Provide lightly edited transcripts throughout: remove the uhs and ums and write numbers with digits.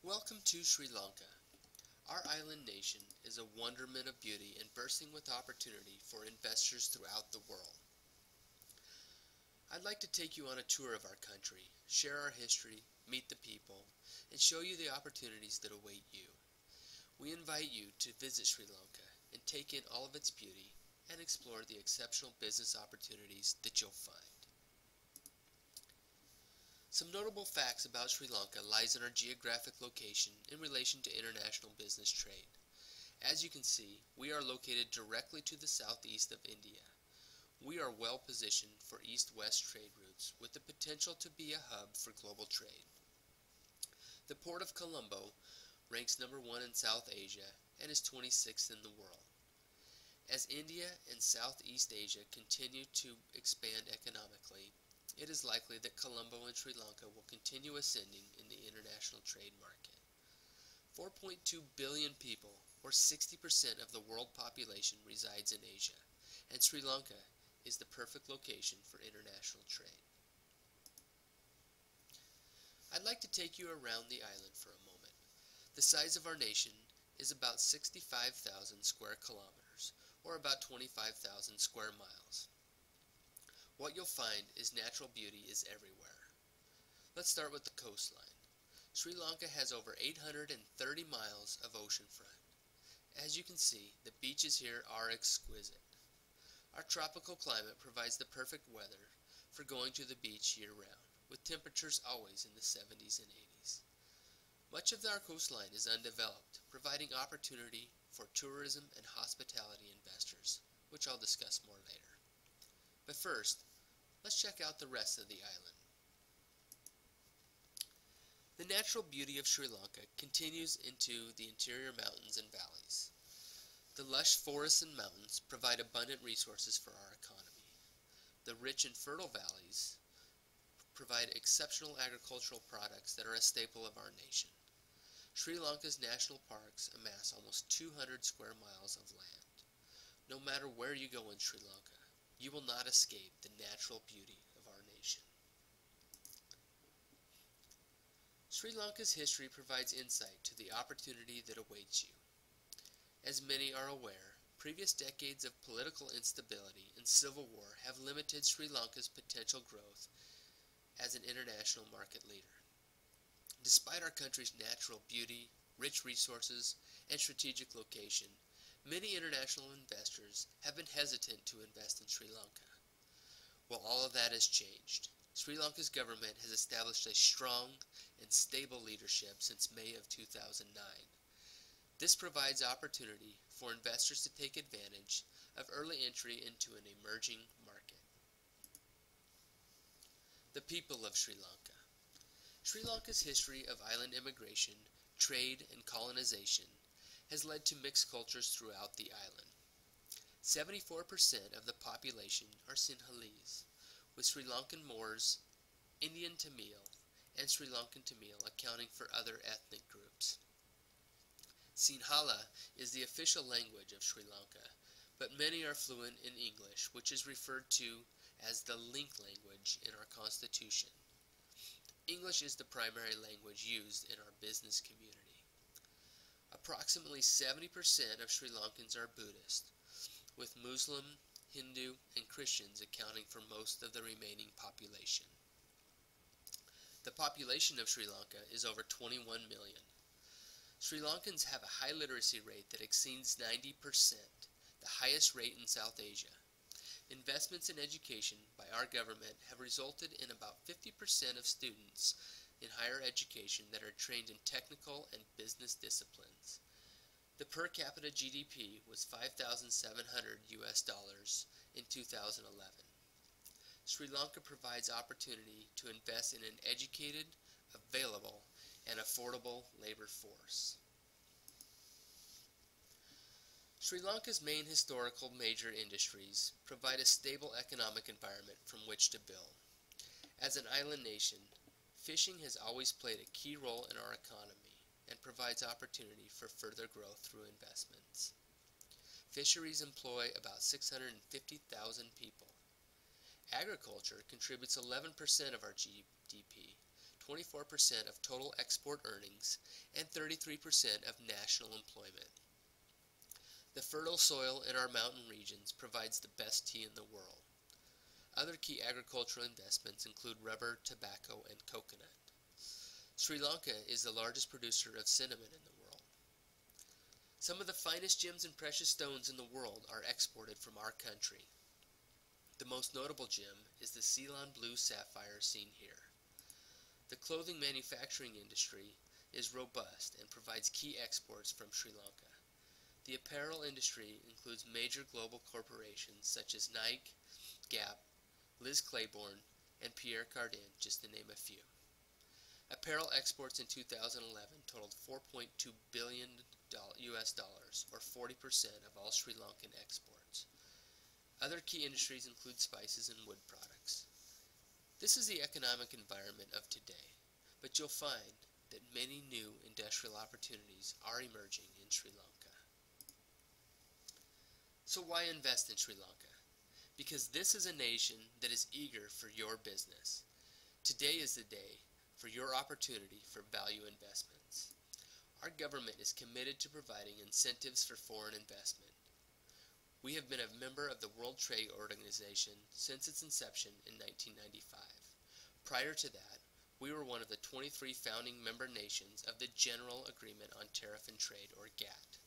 Welcome to Sri Lanka. Our island nation is a wonderment of beauty and bursting with opportunity for investors throughout the world. I'd like to take you on a tour of our country, share our history, meet the people, and show you the opportunities that await you. We invite you to visit Sri Lanka and take in all of its beauty and explore the exceptional business opportunities that you'll find. Some notable facts about Sri Lanka lies in our geographic location in relation to international business trade. As you can see, we are located directly to the southeast of India. We are well positioned for east-west trade routes with the potential to be a hub for global trade. The Port of Colombo ranks number 1 in South Asia and is 26th in the world. As India and Southeast Asia continue to expand economically, it is likely that Colombo and Sri Lanka will continue ascending in the international trade market. 4.2 billion people, or 60% of the world population, resides in Asia, and Sri Lanka is the perfect location for international trade. I'd like to take you around the island for a moment. The size of our nation is about 65,000 square kilometers, or about 25,000 square miles. What you'll find is natural beauty is everywhere. Let's start with the coastline. Sri Lanka has over 830 miles of oceanfront. As you can see, the beaches here are exquisite. Our tropical climate provides the perfect weather for going to the beach year-round, with temperatures always in the 70s and 80s. Much of our coastline is undeveloped, providing opportunity for tourism and hospitality investors, which I'll discuss more later. But first, let's check out the rest of the island. The natural beauty of Sri Lanka continues into the interior mountains and valleys. The lush forests and mountains provide abundant resources for our economy. The rich and fertile valleys provide exceptional agricultural products that are a staple of our nation. Sri Lanka's national parks amass almost 200 square miles of land. No matter where you go in Sri Lanka, you will not escape the natural beauty of our nation. Sri Lanka's history provides insight to the opportunity that awaits you. As many are aware, previous decades of political instability and civil war have limited Sri Lanka's potential growth as an international market leader. Despite our country's natural beauty, rich resources, and strategic location, many international investors have been hesitant to invest in Sri Lanka. Well, all of that has changed. Sri Lanka's government has established a strong and stable leadership since May of 2009. This provides opportunity for investors to take advantage of early entry into an emerging market. The people of Sri Lanka. Sri Lanka's history of island immigration, trade, and colonization has led to mixed cultures throughout the island. 74% of the population are Sinhalese, with Sri Lankan Moors, Indian Tamil, and Sri Lankan Tamil accounting for other ethnic groups. Sinhala is the official language of Sri Lanka, but many are fluent in English, which is referred to as the link language in our Constitution. English is the primary language used in our business community. Approximately 70% of Sri Lankans are Buddhist, with Muslim, Hindu, and Christians accounting for most of the remaining population. The population of Sri Lanka is over 21 million. Sri Lankans have a high literacy rate that exceeds 90%, the highest rate in South Asia. Investments in education by our government have resulted in about 50% of students in higher education that are trained in technical and business disciplines. The per capita GDP was $5,700 in 2011. Sri Lanka provides opportunity to invest in an educated, available, and affordable labor force. Sri Lanka's main historical major industries provide a stable economic environment from which to build. As an island nation, fishing has always played a key role in our economy and provides opportunity for further growth through investments. Fisheries employ about 650,000 people. Agriculture contributes 11% of our GDP, 24% of total export earnings and 33% of national employment. The fertile soil in our mountain regions provides the best tea in the world. Other key agricultural investments include rubber, tobacco, and coconut. Sri Lanka is the largest producer of cinnamon in the world. Some of the finest gems and precious stones in the world are exported from our country. The most notable gem is the Ceylon blue sapphire seen here. The clothing manufacturing industry is robust and provides key exports from Sri Lanka. The apparel industry includes major global corporations such as Nike, Gap, Liz Claiborne, and Pierre Cardin, just to name a few. Apparel exports in 2011 totaled $4.2 billion US dollars, or 40% of all Sri Lankan exports. Other key industries include spices and wood products. This is the economic environment of today, but you'll find that many new industrial opportunities are emerging in Sri Lanka. So why invest in Sri Lanka? Because this is a nation that is eager for your business. Today is the day for your opportunity for value investments. Our government is committed to providing incentives for foreign investment. We have been a member of the World Trade Organization since its inception in 1995. Prior to that, we were one of the 23 founding member nations of the General Agreement on Tariff and Trade, or GATT.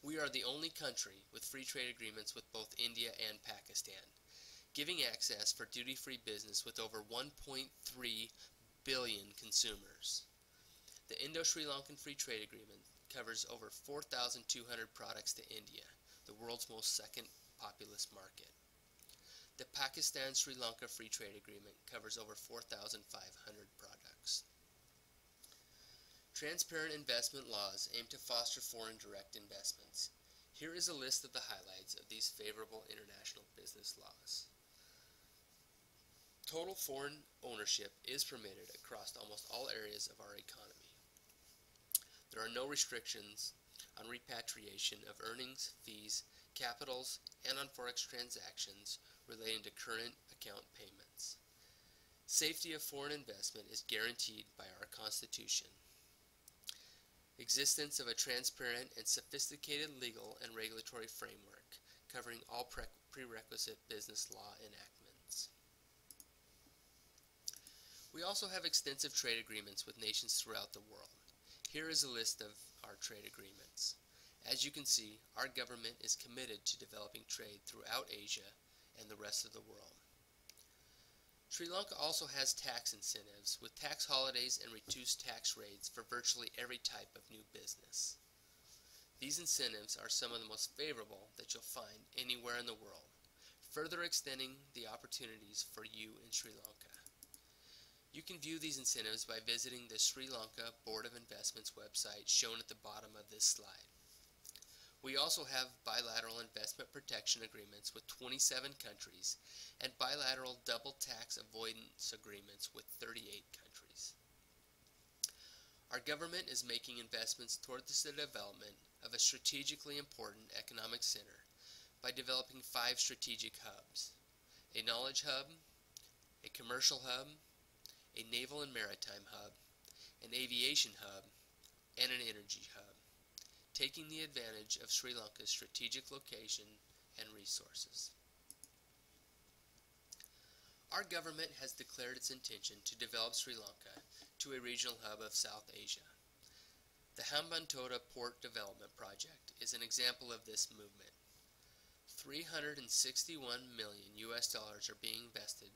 We are the only country with free trade agreements with both India and Pakistan, giving access for duty-free business with over 1.3 billion consumers. The Indo-Sri Lankan Free Trade Agreement covers over 4,200 products to India, the world's most second populous market. The Pakistan-Sri Lanka Free Trade Agreement covers over 4,500 products. Transparent investment laws aim to foster foreign direct investments. Here is a list of the highlights of these favorable international business laws. Total foreign ownership is permitted across almost all areas of our economy. There are no restrictions on repatriation of earnings, fees, capitals, and on forex transactions relating to current account payments. Safety of foreign investment is guaranteed by our Constitution. Existence of a transparent and sophisticated legal and regulatory framework covering all prerequisite business law enactments. We also have extensive trade agreements with nations throughout the world. Here is a list of our trade agreements. As you can see, our government is committed to developing trade throughout Asia and the rest of the world. Sri Lanka also has tax incentives with tax holidays and reduced tax rates for virtually every type of new business. These incentives are some of the most favorable that you'll find anywhere in the world, further extending the opportunities for you in Sri Lanka. You can view these incentives by visiting the Sri Lanka Board of Investments website shown at the bottom of this slide. We also have bilateral investment protection agreements with 27 countries and bilateral double tax avoidance agreements with 38 countries. Our government is making investments toward the development of a strategically important economic center by developing 5 strategic hubs: a knowledge hub, a commercial hub, a naval and maritime hub, an aviation hub, and an energy hub, taking the advantage of Sri Lanka's strategic location and resources. Our government has declared its intention to develop Sri Lanka to a regional hub of South Asia. The Hambantota Port Development Project is an example of this movement. $361 million US dollars are being invested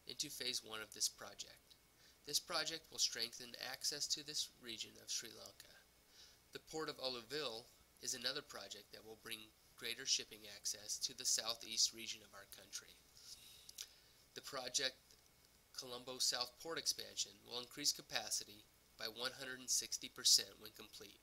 into phase 1 of this project. This project will strengthen access to this region of Sri Lanka. The Port of Oluville is another project that will bring greater shipping access to the southeast region of our country. The project Colombo South Port expansion will increase capacity by 160% when complete.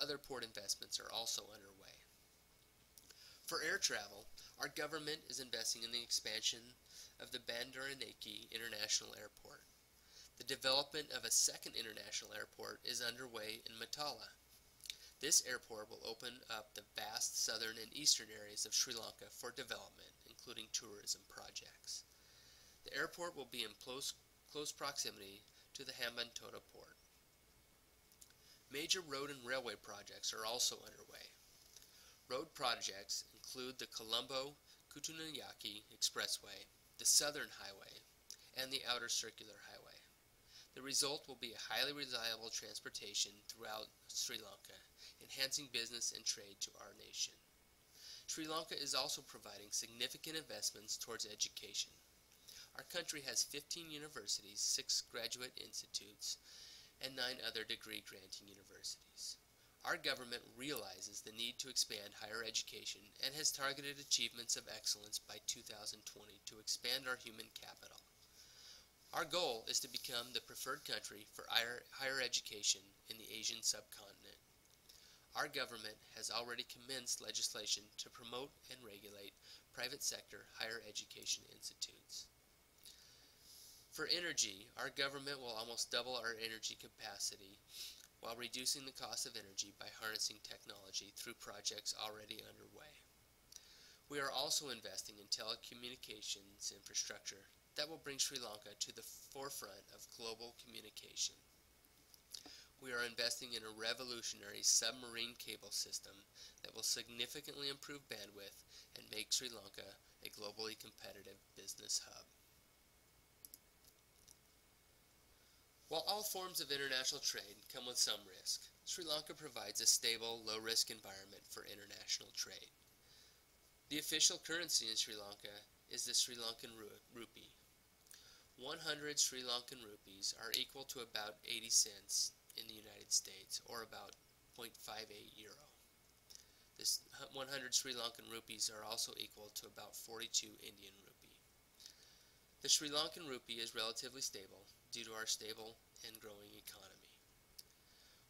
Other port investments are also underway. For air travel, our government is investing in the expansion of the Bandaranaike International Airport. The development of a second international airport is underway in Matala. This airport will open up the vast southern and eastern areas of Sri Lanka for development, including tourism projects. The airport will be in close close proximity to the Hambantota port. Major road and railway projects are also underway. Road projects include the Colombo-Kutunayaki Expressway, the Southern Highway, and the Outer Circular Highway. The result will be a highly reliable transportation throughout Sri Lanka, enhancing business and trade to our nation. Sri Lanka is also providing significant investments towards education. Our country has 15 universities, 6 graduate institutes, and 9 other degree-granting universities. Our government realizes the need to expand higher education and has targeted achievements of excellence by 2020 to expand our human capital. Our goal is to become the preferred country for higher education in the Asian subcontinent. Our government has already commenced legislation to promote and regulate private sector higher education institutes. For energy, our government will almost double our energy capacity while reducing the cost of energy by harnessing technology through projects already underway. We are also investing in telecommunications infrastructure that will bring Sri Lanka to the forefront of global communication. We are investing in a revolutionary submarine cable system that will significantly improve bandwidth and make Sri Lanka a globally competitive business hub. While all forms of international trade come with some risk, Sri Lanka provides a stable, low-risk environment for international trade. The official currency in Sri Lanka is the Sri Lankan rupee. 100 Sri Lankan rupees are equal to about 80 cents in the United States, or about 0.58 euro. This 100 Sri Lankan rupees are also equal to about 42 Indian rupee. The Sri Lankan rupee is relatively stable due to our stable and growing economy.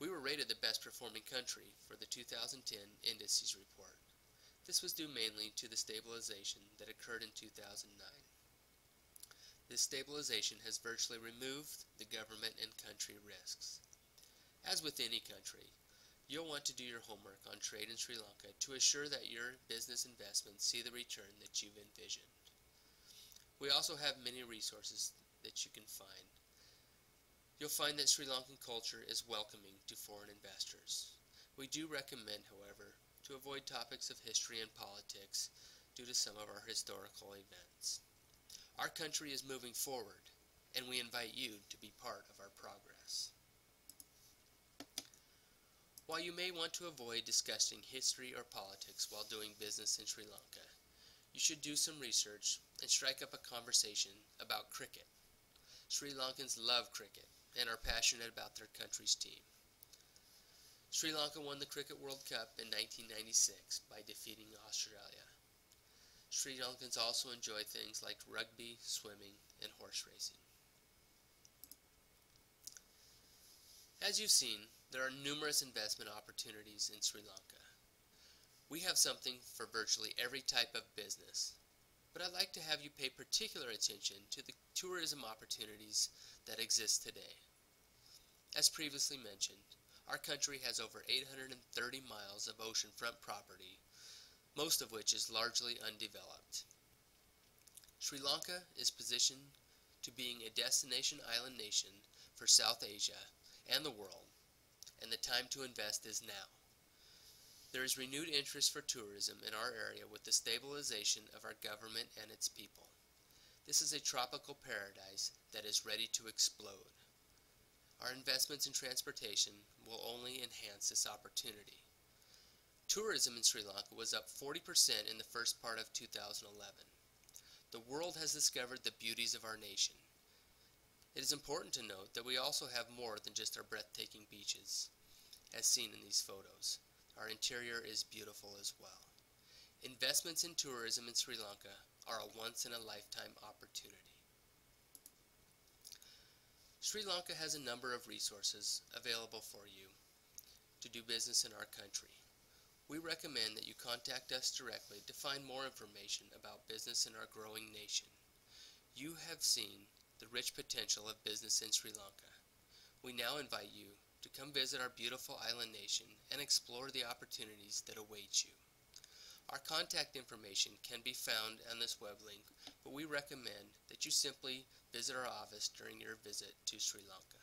We were rated the best performing country for the 2010 Indices report. This was due mainly to the stabilization that occurred in 2009. This stabilization has virtually removed the government and country risks. As with any country, you'll want to do your homework on trade in Sri Lanka to assure that your business investments see the return that you've envisioned. We also have many resources that you can find. You'll find that Sri Lankan culture is welcoming to foreign investors. We do recommend, however, to avoid topics of history and politics due to some of our historical events. Our country is moving forward, and we invite you to be part of our progress. While you may want to avoid discussing history or politics while doing business in Sri Lanka, you should do some research and strike up a conversation about cricket. Sri Lankans love cricket and are passionate about their country's team. Sri Lanka won the Cricket World Cup in 1996 by defeating Australia. Sri Lankans also enjoy things like rugby, swimming, and horse racing. As you've seen, there are numerous investment opportunities in Sri Lanka. We have something for virtually every type of business, but I'd like to have you pay particular attention to the tourism opportunities that exist today. As previously mentioned, our country has over 830 miles of oceanfront property, most of which is largely undeveloped. Sri Lanka is positioned to being a destination island nation for South Asia and the world, and the time to invest is now. There is renewed interest for tourism in our area with the stabilization of our government and its people. This is a tropical paradise that is ready to explode. Our investments in transportation will only enhance this opportunity. Tourism in Sri Lanka was up 40% in the first part of 2011. The world has discovered the beauties of our nation. It is important to note that we also have more than just our breathtaking beaches, as seen in these photos. Our interior is beautiful as well. Investments in tourism in Sri Lanka are a once-in-a-lifetime opportunity. Sri Lanka has a number of resources available for you to do business in our country. We recommend that you contact us directly to find more information about business in our growing nation. You have seen the rich potential of business in Sri Lanka. We now invite you to come visit our beautiful island nation and explore the opportunities that await you. Our contact information can be found on this web link, but we recommend that you simply visit our office during your visit to Sri Lanka.